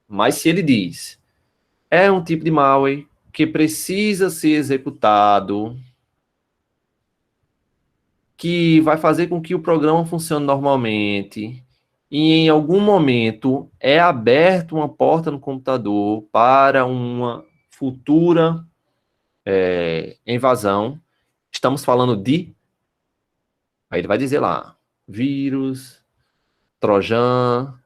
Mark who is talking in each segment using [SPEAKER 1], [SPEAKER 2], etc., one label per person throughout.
[SPEAKER 1] Mas se ele diz, é um tipo de malware que precisa ser executado, que vai fazer com que o programa funcione normalmente, e em algum momento é aberta uma porta no computador para uma futura invasão, estamos falando de... Aí ele vai dizer lá, vírus, trojan,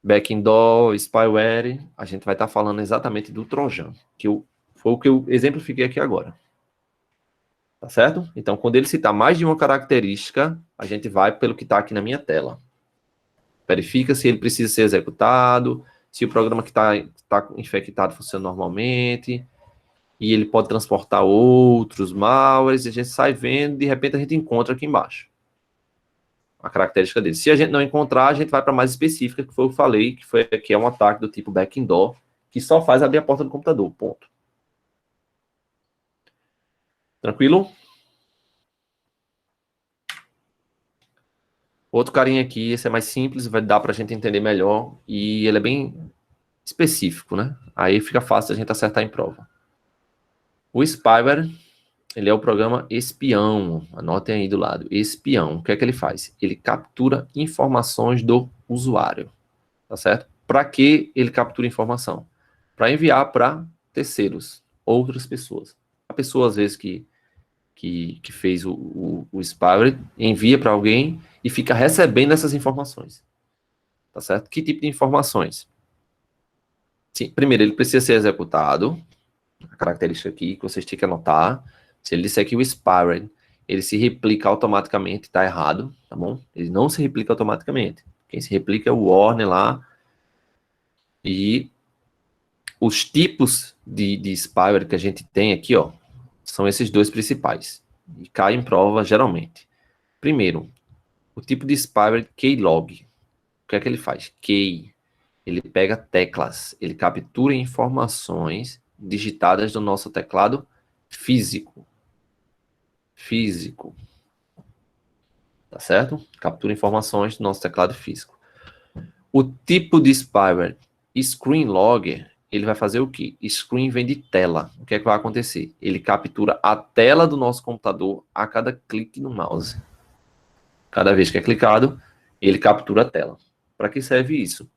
[SPEAKER 1] backdoor, spyware. A gente vai estar falando exatamente do trojan, foi o que eu exemplifiquei aqui agora. Tá certo? Então, quando ele citar mais de uma característica, a gente vai pelo que está aqui na minha tela. Verifica se ele precisa ser executado, se o programa que está infectado funciona normalmente, e ele pode transportar outros malwares, e a gente sai vendo, de repente a gente encontra aqui embaixo a característica dele. Se a gente não encontrar, a gente vai para mais específica, que foi o que eu falei, que é um ataque do tipo backdoor, que só faz abrir a porta do computador, ponto. Tranquilo? Outro carinha aqui, esse é mais simples, vai dar para a gente entender melhor, e ele é bem específico, né? Aí fica fácil a gente acertar em prova. O spyware, ele é o programa espião, anotem aí do lado, espião. O que é que ele faz? Ele captura informações do usuário, tá certo? Para que ele captura informação? Para enviar para terceiros, outras pessoas. A pessoa, às vezes, que fez o spyware, envia para alguém e fica recebendo essas informações, tá certo? Que tipo de informações? Sim, primeiro, ele precisa ser executado, a característica aqui que vocês têm que anotar. Se ele disser que o spyware, ele se replica automaticamente, tá errado, tá bom? Ele não se replica automaticamente. Quem se replica é o Warner lá. E os tipos de spyware que a gente tem aqui, ó, são esses dois principais. E cai em prova, geralmente. Primeiro, o tipo de spyware keylog. O que é que ele faz? Key. Ele pega teclas, ele captura informações digitadas do nosso teclado físico. Físico. Tá certo? Captura informações do nosso teclado físico. O tipo de spyware screen logger, ele vai fazer o quê? Screen vem de tela. O que é que vai acontecer? Ele captura a tela do nosso computador a cada clique no mouse. Cada vez que é clicado, ele captura a tela. Para que serve isso?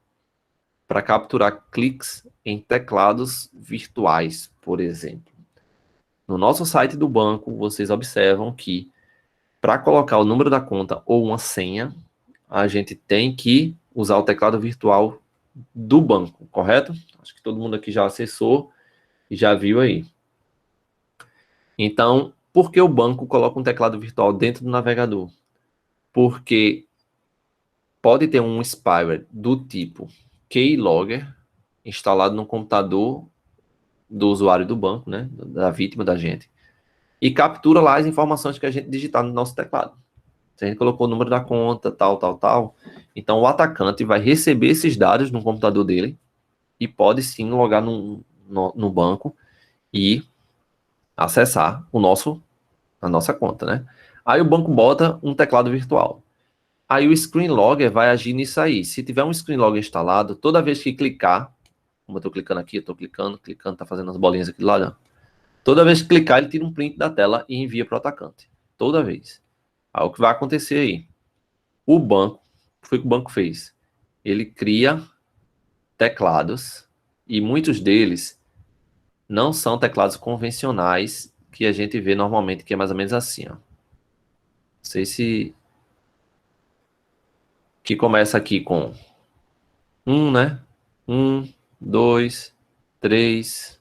[SPEAKER 1] Para capturar cliques em teclados virtuais, por exemplo. No nosso site do banco, vocês observam que para colocar o número da conta ou uma senha, a gente tem que usar o teclado virtual do banco, correto? Acho que todo mundo aqui já acessou e já viu aí. Então, por que o banco coloca um teclado virtual dentro do navegador? Porque pode ter um spyware do tipo keylogger instalado no computador do usuário do banco, né, da vítima da gente, e captura lá as informações que a gente digitar no nosso teclado. Se a gente colocou o número da conta, tal, então o atacante vai receber esses dados no computador dele e pode sim logar no banco e acessar a nossa conta, né? Aí o banco bota um teclado virtual. Aí o Screen Logger vai agir nisso aí. Se tiver um Screen Logger instalado, toda vez que clicar, como eu estou clicando aqui, eu estou clicando, tá fazendo as bolinhas aqui do lado. Toda vez que clicar, ele tira um print da tela e envia para o atacante. Toda vez. Aí o que vai acontecer aí? O banco, o que o banco fez? Ele cria teclados e muitos deles não são teclados convencionais que a gente vê normalmente, que é mais ou menos assim, ó. Não sei se... Que começa aqui com 1, né? 1, 2, 3,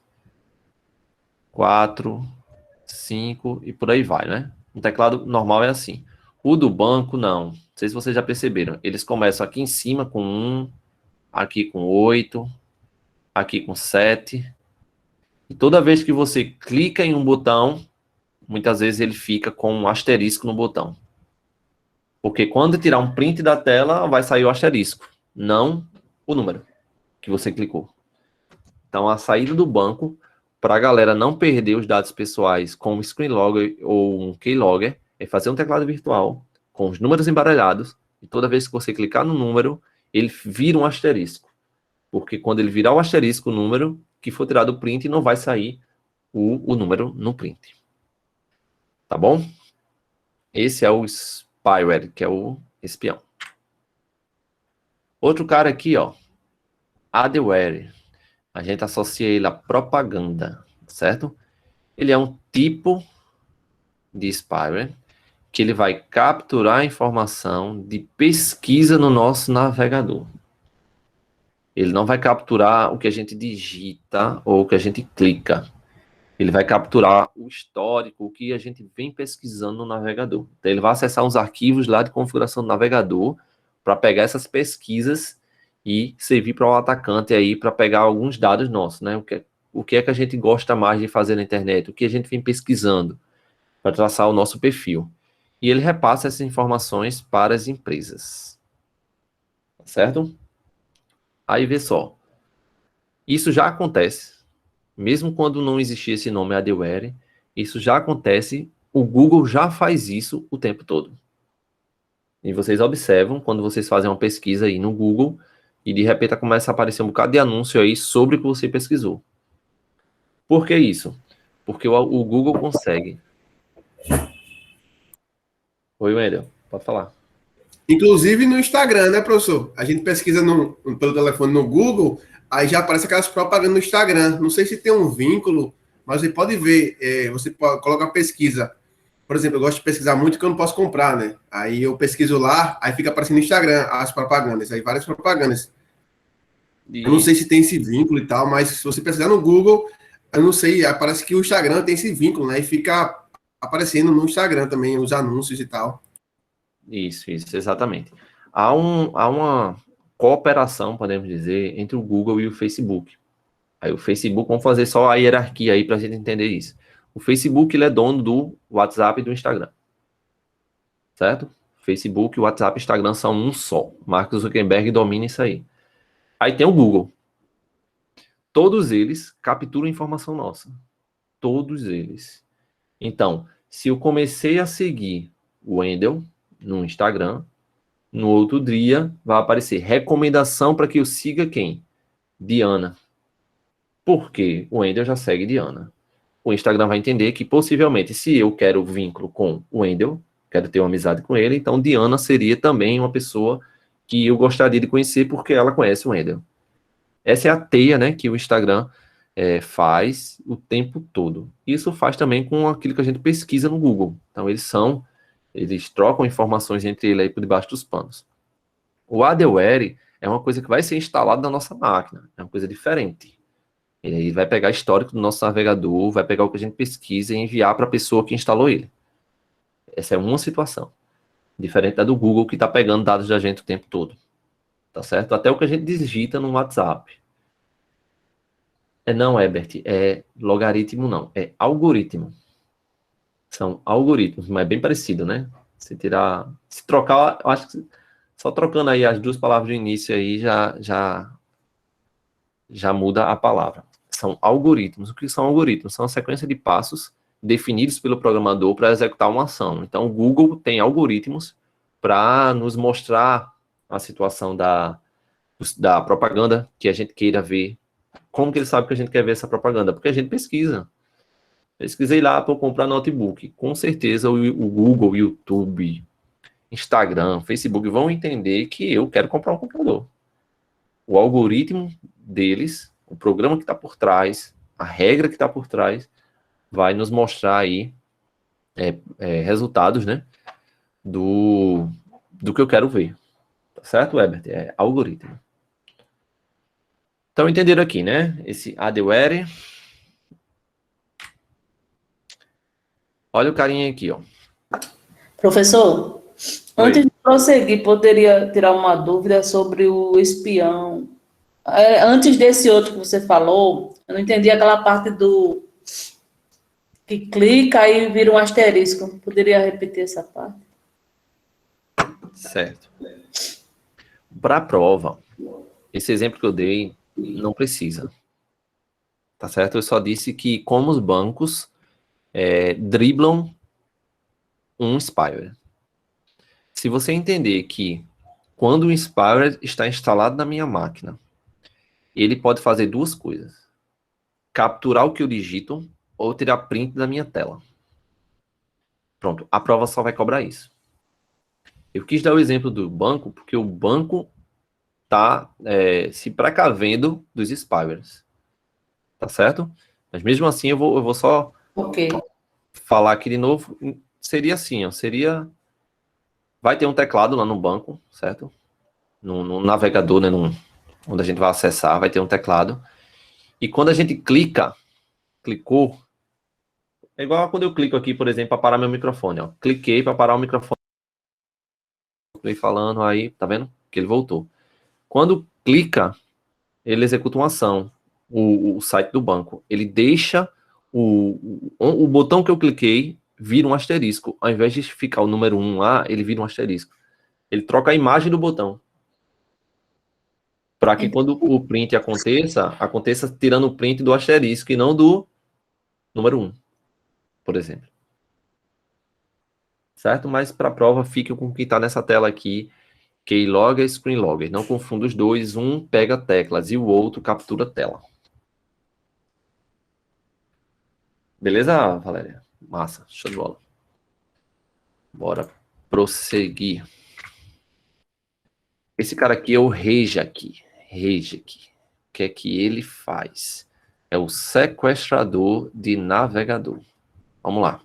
[SPEAKER 1] 4, 5 e por aí vai, né? Um teclado normal é assim. O do banco, não. Não sei se vocês já perceberam. Eles começam aqui em cima com 1, aqui com 8, aqui com 7. E toda vez que você clica em um botão, muitas vezes ele fica com um asterisco no botão. Porque quando tirar um print da tela, vai sair o asterisco, não o número que você clicou. Então, a saída do banco, para a galera não perder os dados pessoais com um Screen Logger ou um Keylogger, é fazer um teclado virtual com os números embaralhados, e toda vez que você clicar no número, ele vira um asterisco. Porque quando ele virar o asterisco, o número que for tirado o print, não vai sair o número no print. Tá bom? Esse é o spyware, que é o espião. Outro cara aqui, ó, adware. A gente associa ele à propaganda, certo? Ele é um tipo de spyware que ele vai capturar a informação de pesquisa no nosso navegador. Ele não vai capturar o que a gente digita ou o que a gente clica. Ele vai capturar o histórico, o que a gente vem pesquisando no navegador. Então, ele vai acessar uns arquivos lá de configuração do navegador para pegar essas pesquisas e servir para o atacante aí para pegar alguns dados nossos, né? O que é que a gente gosta mais de fazer na internet? O que a gente vem pesquisando para traçar o nosso perfil. E ele repassa essas informações para as empresas. Certo? Aí vê só. Isso já acontece. Mesmo quando não existia esse nome adware, isso já acontece, o Google já faz isso o tempo todo. E vocês observam, quando vocês fazem uma pesquisa aí no Google, e de repente começa a aparecer um bocado de anúncio aí sobre o que você pesquisou. Por que isso? Porque o Google consegue. Oi, Wendel, pode falar.
[SPEAKER 2] Inclusive no Instagram, né, professor? A gente pesquisa pelo telefone no Google, aí já aparece aquelas propagandas no Instagram. Não sei se tem um vínculo, mas você pode ver, você coloca a pesquisa. Por exemplo, eu gosto de pesquisar muito que eu não posso comprar, né? Aí eu pesquiso lá, aí fica aparecendo no Instagram as propagandas, aí várias propagandas. Eu não sei se tem esse vínculo e tal, mas se você pesquisar no Google, eu não sei, parece que o Instagram tem esse vínculo, né? E fica aparecendo no Instagram também os anúncios e tal.
[SPEAKER 1] Isso, exatamente. Há uma cooperação, podemos dizer, entre o Google e o Facebook. Aí o Facebook, vamos fazer só a hierarquia aí para a gente entender isso. O Facebook, ele é dono do WhatsApp e do Instagram. Certo? Facebook, WhatsApp e Instagram são um só. Mark Zuckerberg domina isso aí. Aí tem o Google. Todos eles capturam informação nossa. Todos eles. Então, se eu comecei a seguir o Wendel no Instagram, no outro dia vai aparecer recomendação para que eu siga quem? Diana. Por quê? O Wendel já segue Diana. O Instagram vai entender que possivelmente, se eu quero vínculo com o Wendel, quero ter uma amizade com ele, então Diana seria também uma pessoa que eu gostaria de conhecer porque ela conhece o Wendel. Essa é a teia, né, que o Instagram faz o tempo todo. Isso faz também com aquilo que a gente pesquisa no Google. Então eles trocam informações entre eles aí por debaixo dos panos. O adware é uma coisa que vai ser instalada na nossa máquina, é uma coisa diferente. Ele vai pegar histórico do nosso navegador, vai pegar o que a gente pesquisa e enviar para a pessoa que instalou ele. Essa é uma situação. Diferente da do Google, que está pegando dados da gente o tempo todo. Tá certo? Até o que a gente digita no WhatsApp. Não, Herbert, é logaritmo não, é algoritmo. São algoritmos, mas é bem parecido, né? Se trocar, eu acho que só trocando aí as duas palavras do início aí já muda a palavra. São algoritmos. O que são algoritmos? São a sequência de passos definidos pelo programador para executar uma ação. Então, o Google tem algoritmos para nos mostrar a situação da propaganda que a gente queira ver. Como que ele sabe que a gente quer ver essa propaganda? Porque a gente pesquisa. Pesquisei lá para comprar notebook. Com certeza o Google, o YouTube, Instagram, Facebook vão entender que eu quero comprar um computador. O algoritmo deles, o programa que está por trás, a regra que está por trás, vai nos mostrar aí resultados, né, do que eu quero ver. Tá certo, Herbert? É algoritmo. Então, entenderam aqui, né? Esse adware. Olha o carinha aqui, ó.
[SPEAKER 3] Professor,
[SPEAKER 1] Oi.
[SPEAKER 3] antes de prosseguir, poderia tirar uma dúvida sobre o espião. Antes desse outro que você falou, eu não entendi aquela parte do que clica e vira um asterisco. Poderia repetir essa parte?
[SPEAKER 1] Certo. Para a prova, esse exemplo que eu dei não precisa. Tá certo? Eu só disse que como os bancos driblam um spyware. Se você entender que quando o spyware está instalado na minha máquina, ele pode fazer duas coisas. Capturar o que eu digito ou tirar print da minha tela. Pronto, a prova só vai cobrar isso. Eu quis dar o exemplo do banco, porque o banco está se precavendo dos spywares. Tá certo? Mas mesmo assim, eu vou só
[SPEAKER 3] Ok.
[SPEAKER 1] falar aqui de novo. Seria assim, ó, vai ter um teclado lá no banco, certo? No navegador, né? Onde a gente vai acessar, vai ter um teclado. E quando a gente clicou, é igual a quando eu clico aqui, por exemplo, para parar meu microfone, ó. Cliquei para parar o microfone. Estou falando aí, tá vendo? Que ele voltou. Quando clica, ele executa uma ação. O site do banco. Ele deixa o botão que eu cliquei vira um asterisco. Ao invés de ficar o número 1 lá, ele vira um asterisco. Ele troca a imagem do botão. Para que quando o print aconteça tirando o print do asterisco e não do número 1, por exemplo. Certo? Mas para a prova, fique com o que está nessa tela aqui. Keylogger e Screenlogger. Não confunda os dois. Um pega teclas e o outro captura tela. Beleza, Valéria? Massa. Show de bola. Bora prosseguir. Esse cara aqui é o Reijak. Reijak. O que é que ele faz? É o sequestrador de navegador. Vamos lá.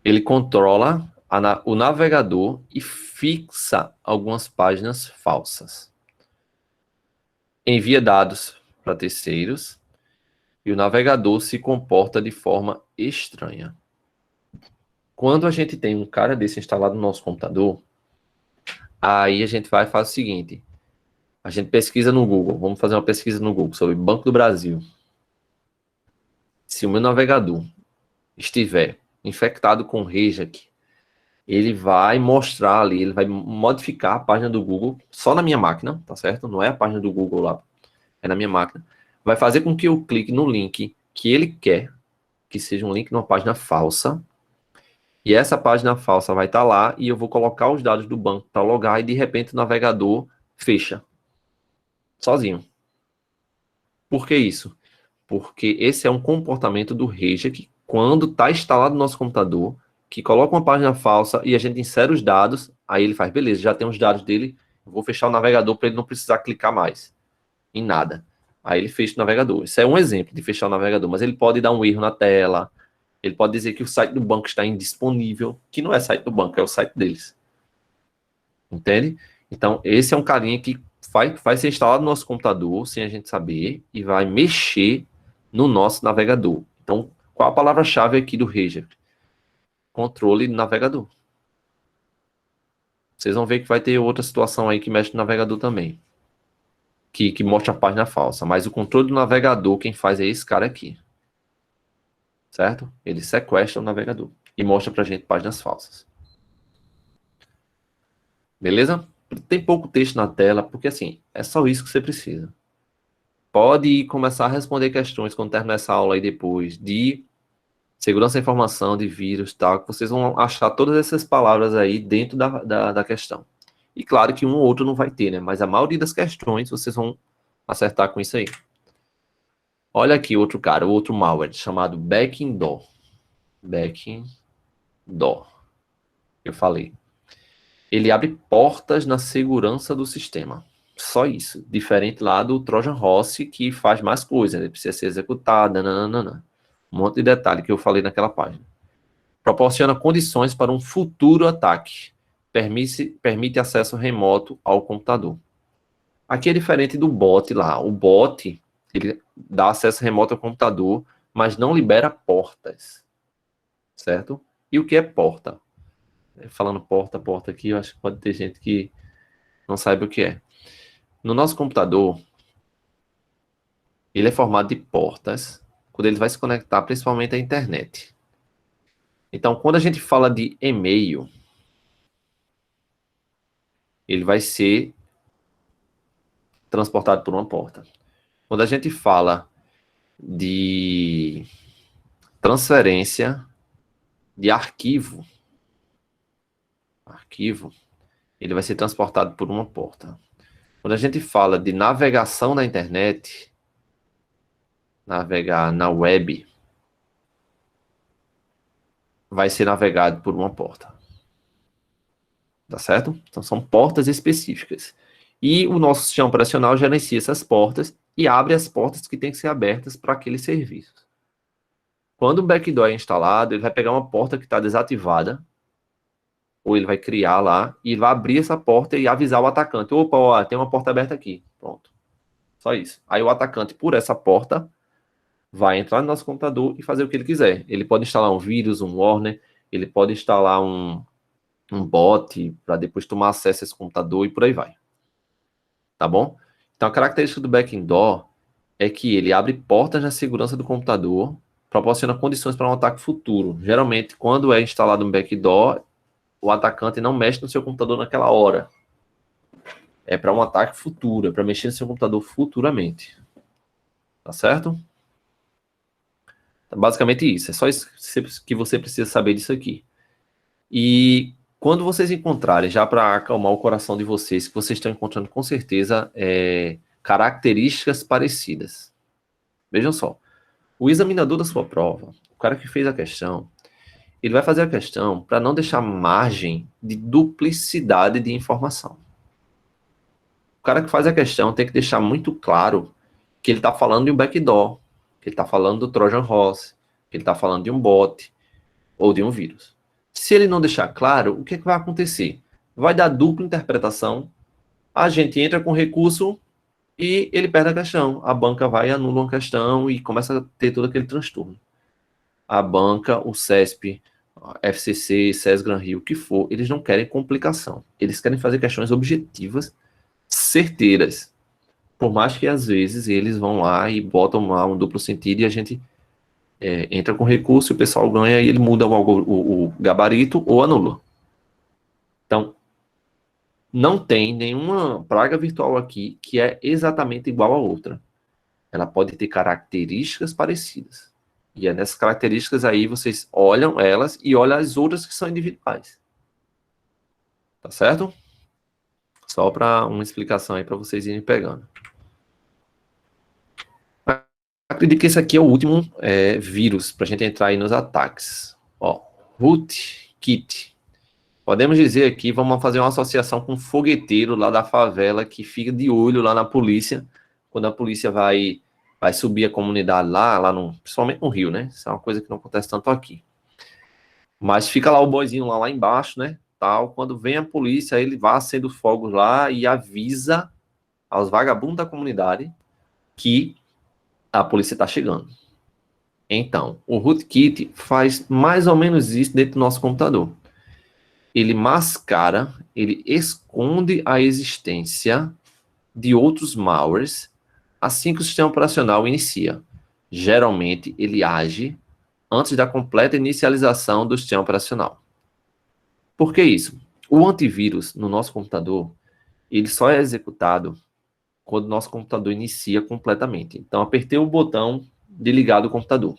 [SPEAKER 1] Ele controla o navegador e fixa algumas páginas falsas. Envia dados para terceiros e o navegador se comporta de forma estranha. Quando a gente tem um cara desse instalado no nosso computador, aí a gente vai e faz o seguinte. A gente pesquisa no Google. Vamos fazer uma pesquisa no Google sobre Banco do Brasil. Se o meu navegador estiver infectado com Reijak, ele vai mostrar ali, ele vai modificar a página do Google só na minha máquina, tá certo? Não é a página do Google lá, é na minha máquina. Vai fazer com que eu clique no link que ele quer, que seja um link numa página falsa, e essa página falsa vai estar lá e eu vou colocar os dados do banco para logar e de repente o navegador fecha, sozinho. Por que isso? Porque esse é um comportamento do Reijak quando está instalado no nosso computador, que coloca uma página falsa e a gente insere os dados, aí ele faz, beleza, já tem os dados dele, eu vou fechar o navegador para ele não precisar clicar mais em nada. Aí ele fecha o navegador. Isso é um exemplo de fechar o navegador, mas ele pode dar um erro na tela, ele pode dizer que o site do banco está indisponível, que não é site do banco, é o site deles. Entende? Então, esse é um carinha que vai ser instalado no nosso computador, sem a gente saber, e vai mexer no nosso navegador. Então, qual a palavra-chave aqui do Reijak? Controle do navegador. Vocês vão ver que vai ter outra situação aí que mexe no navegador também. Que mostra a página falsa. Mas o controle do navegador, quem faz é esse cara aqui. Certo? Ele sequestra o navegador e mostra pra gente páginas falsas. Beleza? Tem pouco texto na tela, porque assim, é só isso que você precisa. Pode começar a responder questões quando terminar essa aula aí depois, de segurança da informação, de vírus e tal, que vocês vão achar todas essas palavras aí dentro da questão. E claro que um ou outro não vai ter, né? Mas a maioria das questões vocês vão acertar com isso aí. Olha aqui outro cara, outro malware, chamado Backdoor. Backdoor. Eu falei. Ele abre portas na segurança do sistema. Só isso. Diferente lá do Trojan Horse, que faz mais coisas. Ele precisa ser executado, nananana. Um monte de detalhe que eu falei naquela página. Proporciona condições para um futuro ataque. Permite acesso remoto ao computador. Aqui é diferente do bot lá. O bot, ele dá acesso remoto ao computador, mas não libera portas. Certo? E o que é porta? Falando porta aqui, eu acho que pode ter gente que não sabe o que é. No nosso computador, ele é formado de portas, quando ele vai se conectar principalmente à internet. Então, quando a gente fala de e-mail, ele vai ser transportado por uma porta. Quando a gente fala de transferência de arquivo, ele vai ser transportado por uma porta. Quando Quando a gente fala de navegação na internet, navegar na web, vai ser navegado por uma porta. Tá certo? Então são portas específicas. E o nosso sistema operacional gerencia essas portas e abre as portas que têm que ser abertas para aquele serviço. Quando um backdoor é instalado, ele vai pegar uma porta que está desativada, ou ele vai criar lá, e vai abrir essa porta e avisar o atacante. Opa, ó, tem uma porta aberta aqui. Pronto. Só isso. Aí o atacante, por essa porta, vai entrar no nosso computador e fazer o que ele quiser. Ele pode instalar um vírus, um warner, ele pode instalar um bot para depois tomar acesso a esse computador e por aí vai. Tá bom? Então a característica do backdoor é que ele abre portas na segurança do computador, proporciona condições para um ataque futuro. Geralmente, quando é instalado um backdoor, o atacante não mexe no seu computador naquela hora. É para um ataque futuro, é para mexer no seu computador futuramente. Tá certo? Então, basicamente isso. É só isso que você precisa saber disso aqui. E quando vocês encontrarem, já para acalmar o coração de vocês, que vocês estão encontrando com certeza características parecidas. Vejam só. O examinador da sua prova, o cara que fez a questão, ele vai fazer a questão para não deixar margem de duplicidade de informação. O cara que faz a questão tem que deixar muito claro que ele está falando de um backdoor, que ele está falando do Trojan Horse, que ele está falando de um bot ou de um vírus. Se ele não deixar claro, o que vai acontecer? Vai dar dupla interpretação, a gente entra com recurso e ele perde a questão. A banca vai e anula uma questão e começa a ter todo aquele transtorno. A banca, o CESP, FCC, SES Gran Rio, o que for, eles não querem complicação. Eles querem fazer questões objetivas, certeiras. Por mais que às vezes eles vão lá e botam lá um duplo sentido e a gente entra com recurso, o pessoal ganha e ele muda o gabarito ou anula. Então, não tem nenhuma praga virtual aqui que é exatamente igual a outra. Ela pode ter características parecidas. E é nessas características aí vocês olham elas e olham as outras que são individuais. Tá certo? Só para uma explicação aí para vocês irem pegando. Acredito que esse aqui é o último vírus para a gente entrar aí nos ataques. Ó, rootkit. Podemos dizer aqui, vamos fazer uma associação com um fogueteiro lá da favela que fica de olho lá na polícia, quando a polícia vai subir a comunidade lá principalmente no Rio, né? Isso é uma coisa que não acontece tanto aqui. Mas fica lá o boizinho lá embaixo, né? Tal, quando vem a polícia, ele vai acender fogos lá e avisa aos vagabundos da comunidade que a polícia está chegando. Então, o rootkit faz mais ou menos isso dentro do nosso computador. Ele mascara, ele esconde a existência de outros malwares assim que o sistema operacional inicia. Geralmente, ele age antes da completa inicialização do sistema operacional. Por que isso? O antivírus no nosso computador, ele só é executado quando o nosso computador inicia completamente. Então, apertei o botão de ligar do computador.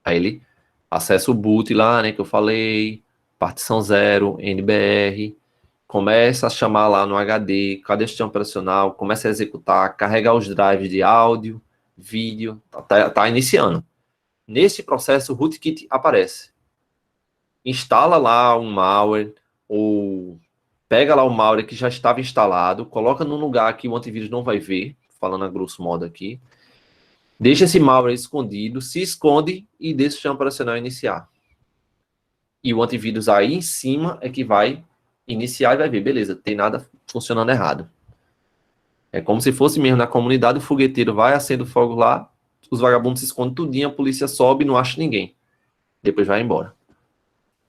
[SPEAKER 1] Aí ele acessa o boot lá, né, que eu falei, partição 0, NBR, começa a chamar lá no HD, cadê o sistema operacional, começa a executar, carregar os drives de áudio, vídeo, tá iniciando. Nesse processo, o rootkit aparece. Instala lá um malware, ou pega lá o malware que já estava instalado, coloca num lugar que o antivírus não vai ver, falando a grosso modo aqui, deixa esse malware escondido, se esconde e deixa o sistema operacional iniciar. E o antivírus aí em cima é que vai iniciar e vai ver, beleza, tem nada funcionando errado. É como se fosse mesmo na comunidade, o fogueteiro vai, acende o fogo lá, os vagabundos se escondem tudinho, a polícia sobe e não acha ninguém. Depois vai embora.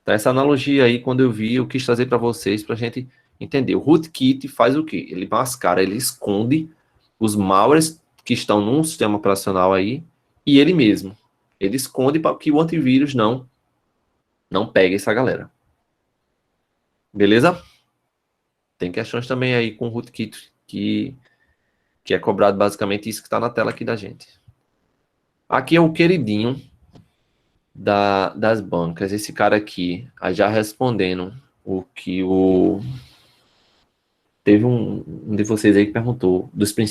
[SPEAKER 1] Então, essa analogia aí, quando eu vi, eu quis trazer para vocês, para a gente entender. O rootkit faz o quê? Ele mascara, ele esconde os malwares que estão num sistema operacional aí, e ele mesmo. Ele esconde para que o antivírus não pegue essa galera. Beleza? Tem questões também aí com o rootkit que é cobrado basicamente isso que está na tela aqui da gente. Aqui é o queridinho das bancas, esse cara aqui, já respondendo o que o teve um de vocês aí que perguntou dos princípios